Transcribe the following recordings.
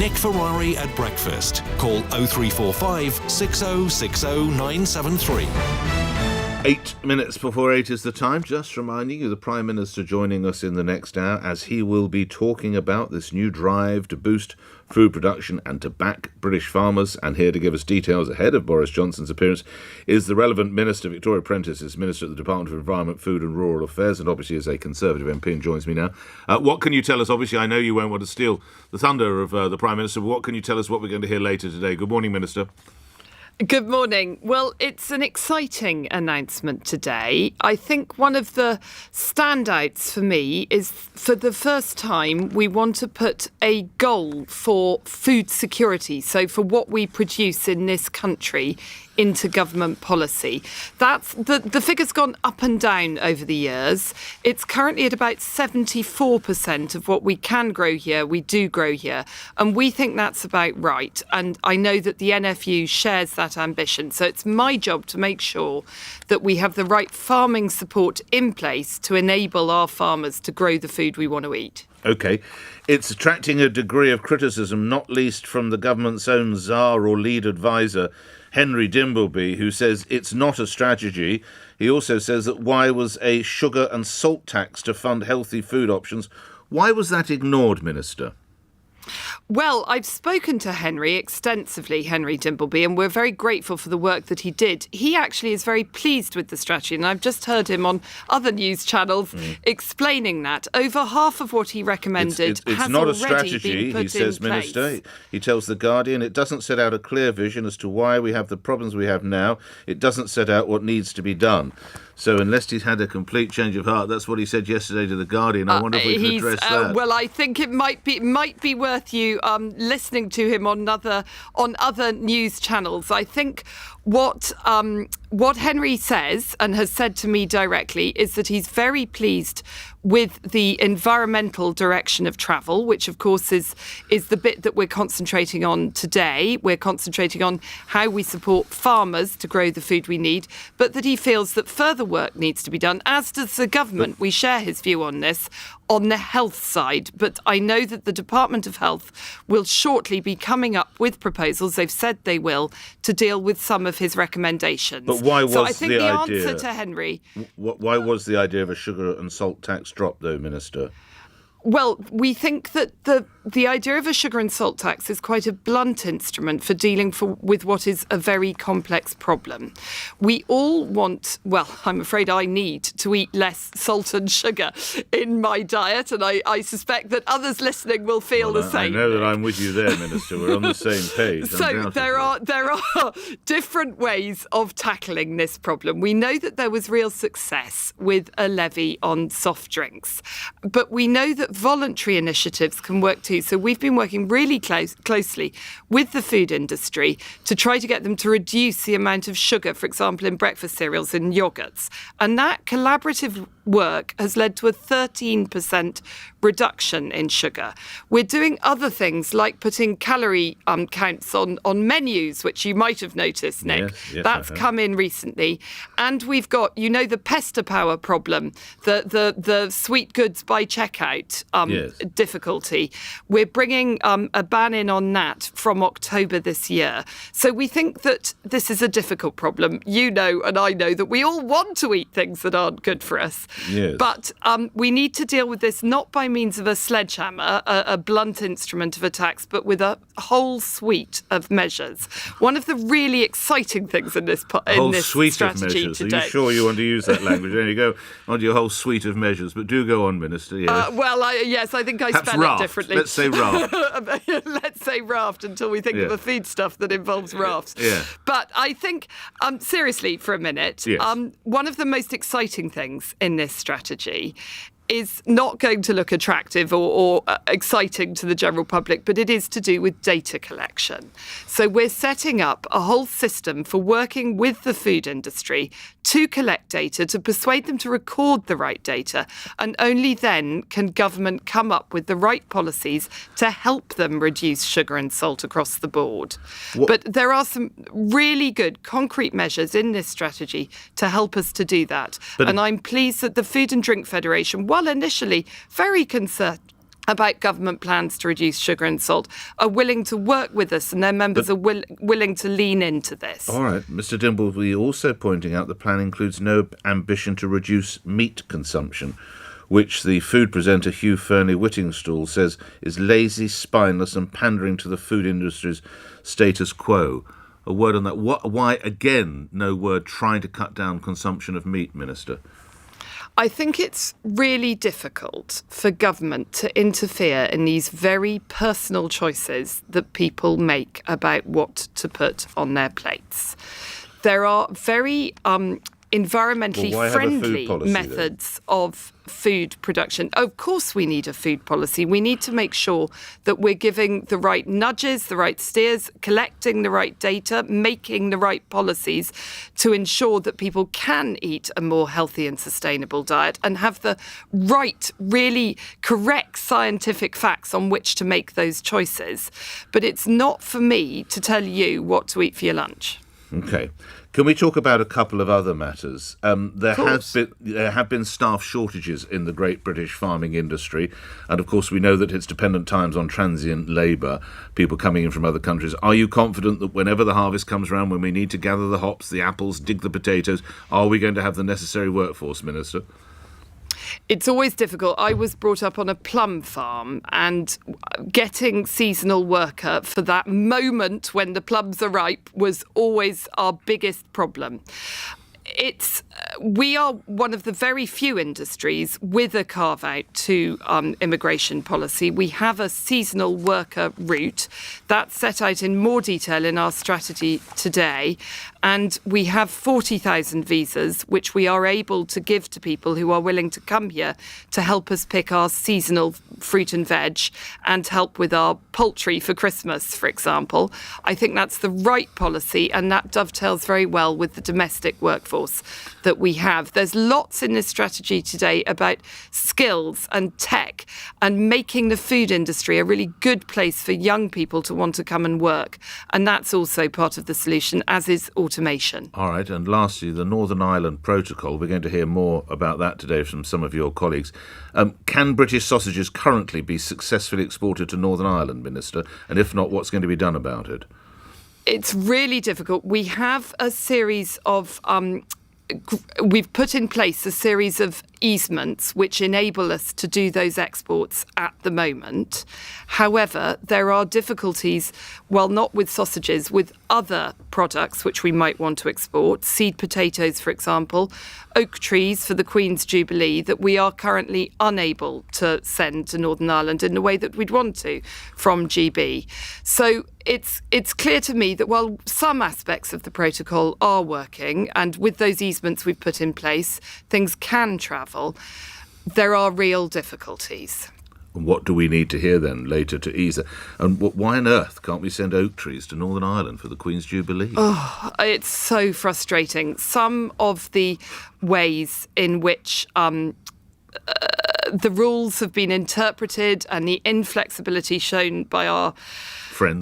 Nick Ferrari at breakfast. Call 0345 6060 973. 8 minutes before 8 is the time. Just reminding you, the Prime Minister joining us in the next hour, as he will be talking about this new drive to boost food production and to back British farmers. And here to give us details ahead of Boris Johnson's appearance is the relevant Minister. Victoria Prentis is Minister at the Department of Environment, Food and Rural Affairs, and obviously is a Conservative MP and joins me now. What can you tell us? Obviously, I know you won't want to steal the thunder of the Prime Minister, but what can you tell us what we're going to hear later today? Good morning, Minister. Good morning. Well, it's an exciting announcement today. I think one of the standouts for me is, for the first time, we want to put a goal for food security, so for what we produce in this country, into government policy. That's the figure's gone up and down over the years. It's currently at about 74% of what we can grow here, we do grow here. And we think that's about right. And I know that the NFU shares that ambition. So it's my job to make sure that we have the right farming support in place to enable our farmers to grow the food we want to eat. OK. It's attracting a degree of criticism, not least from the government's own czar or lead advisor, Henry Dimbleby, who says it's not a strategy. He also says that why was a sugar and salt tax to fund healthy food options? Why was that ignored, Minister? Well, I've spoken to Henry extensively, Henry Dimbleby, and we're very grateful for the work that he did. He actually is very pleased with the strategy, and I've just heard him on other news channels explaining that. Over half of what he recommended it's has not already a strategy, been put he says, in place. Minister. He tells The Guardian it doesn't set out a clear vision as to why we have the problems we have now. It doesn't set out what needs to be done. So unless he's had a complete change of heart, that's what he said yesterday to The Guardian. I wonder if we can address that. Well, I think it might be worth you listening to him on other news channels. I think what Henry says, and has said to me directly, is that he's very pleased with the environmental direction of travel, which of course is the bit that we're concentrating on today. We're concentrating on how we support farmers to grow the food we need, but that he feels that further work needs to be done, as does the government. We share his view on this, on the health side. But I know that the Department of Health will shortly be coming up with proposals, they've said they will, to deal with some of his recommendations. But why was so I think the answer idea to Henry... Why was the idea of a sugar and salt tax dropped, though, Minister? Well, we think that the idea of a sugar and salt tax is quite a blunt instrument for dealing with what is a very complex problem. We all want, well, I'm afraid I need to eat less salt and sugar in my diet, and I suspect that others listening will feel the same. I know that I'm with you there, Minister. We're on the same page. So there are different ways of tackling this problem. We know that there was real success with a levy on soft drinks, but we know that voluntary initiatives can work too. So we've been working really closely with the food industry to try to get them to reduce the amount of sugar, for example, in breakfast cereals and yogurts. And that collaborative work has led to a 13% reduction in sugar. We're doing other things like putting calorie counts on menus, which you might have noticed, Nick. Yes, that's come in recently. And we've got, the pesta power problem, the sweet goods by checkout difficulty. We're bringing a ban in on that from October this year. So we think that this is a difficult problem. You know, and I know that we all want to eat things that aren't good for us. Yes. But we need to deal with this not by means of a sledgehammer, a blunt instrument of a tax, but with a whole suite of measures. One of the really exciting things in this strategy today. Are you sure you want to use that language? There you go on to your whole suite of measures. But do go on, Minister. Yes. Yes, I think I Perhaps spell raft. it differently. Let's say raft. Let's say raft until we think of a foodstuff that involves rafts. Yeah. But I think, seriously, for a minute, one of the most exciting things in this strategy is not going to look attractive or exciting to the general public, but it is to do with data collection. So we're setting up a whole system for working with the food industry to collect data, to persuade them to record the right data, and only then can government come up with the right policies to help them reduce sugar and salt across the board. But there are some really good concrete measures in this strategy to help us to do that. And I'm pleased that the Food and Drink Federation, while initially very concerned about government plans to reduce sugar and salt, are willing to work with us, and their members are willing to lean into this. All right, Mr. Dimbleby also pointing out the plan includes no ambition to reduce meat consumption, which the food presenter Hugh Fernie-Whittingstall says is lazy, spineless and pandering to the food industry's status quo. A word on that. Why, again, no word trying to cut down consumption of meat, Minister? I think it's really difficult for government to interfere in these very personal choices that people make about what to put on their plates. There are very environmentally friendly methods of food production. Of course we need a food policy. We need to make sure that we're giving the right nudges, the right steers, collecting the right data, making the right policies to ensure that people can eat a more healthy and sustainable diet and have the right, really correct scientific facts on which to make those choices. But it's not for me to tell you what to eat for your lunch. Okay. Can we talk about a couple of other matters? There have been staff shortages in the great British farming industry, and of course we know that it's dependent times on transient labour, people coming in from other countries. Are you confident that whenever the harvest comes around, when we need to gather the hops, the apples, dig the potatoes, are we going to have the necessary workforce, Minister? It's always difficult. I was brought up on a plum farm, and getting seasonal worker for that moment when the plums are ripe was always our biggest problem. We are one of the very few industries with a carve-out to immigration policy. We have a seasonal worker route that's set out in more detail in our strategy today. And we have 40,000 visas, which we are able to give to people who are willing to come here to help us pick our seasonal fruit and veg and help with our poultry for Christmas, for example. I think that's the right policy, and that dovetails very well with the domestic workforce that we have. There's lots in this strategy today about skills and tech and making the food industry a really good place for young people to want to come and work. And that's also part of the solution, as is automation. All right, and lastly, the Northern Ireland Protocol. We're going to hear more about that today from some of your colleagues. Can British sausages currently be successfully exported to Northern Ireland, Minister? And if not, what's going to be done about it? It's really difficult. We have a series of we've put in place a series of easements which enable us to do those exports at the moment. However, there are difficulties, well, not with sausages, with other products which we might want to export, seed potatoes, for example, oak trees for the Queen's Jubilee, that we are currently unable to send to Northern Ireland in the way that we'd want to from GB. So it's clear to me that while some aspects of the protocol are working, and with those easements we've put in place, things can travel, there are real difficulties. And what do we need to hear then later to ease it? And why on earth can't we send oak trees to Northern Ireland for the Queen's Jubilee? Oh, it's so frustrating. Some of the ways in which the rules have been interpreted and the inflexibility shown by our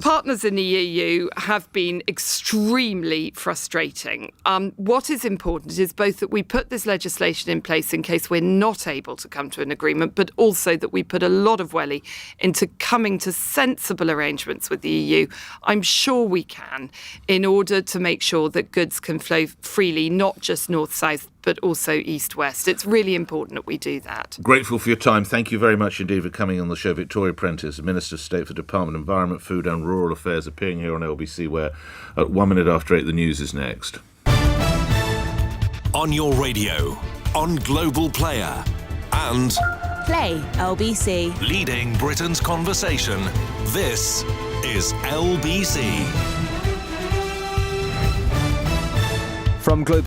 partners in the EU have been extremely frustrating. What is important is both that we put this legislation in place in case we're not able to come to an agreement, but also that we put a lot of welly into coming to sensible arrangements with the EU. I'm sure we can, in order to make sure that goods can flow freely, not just north-south, but also east-west. It's really important that we do that. Grateful for your time. Thank you very much indeed for coming on the show. Victoria Prentis, Minister of State for Department of Environment, Food and Rural Affairs, appearing here on LBC, where at 1 minute after 8 the news is next. On your radio, on Global Player, and Play LBC. leading Britain's conversation. This is LBC. From Global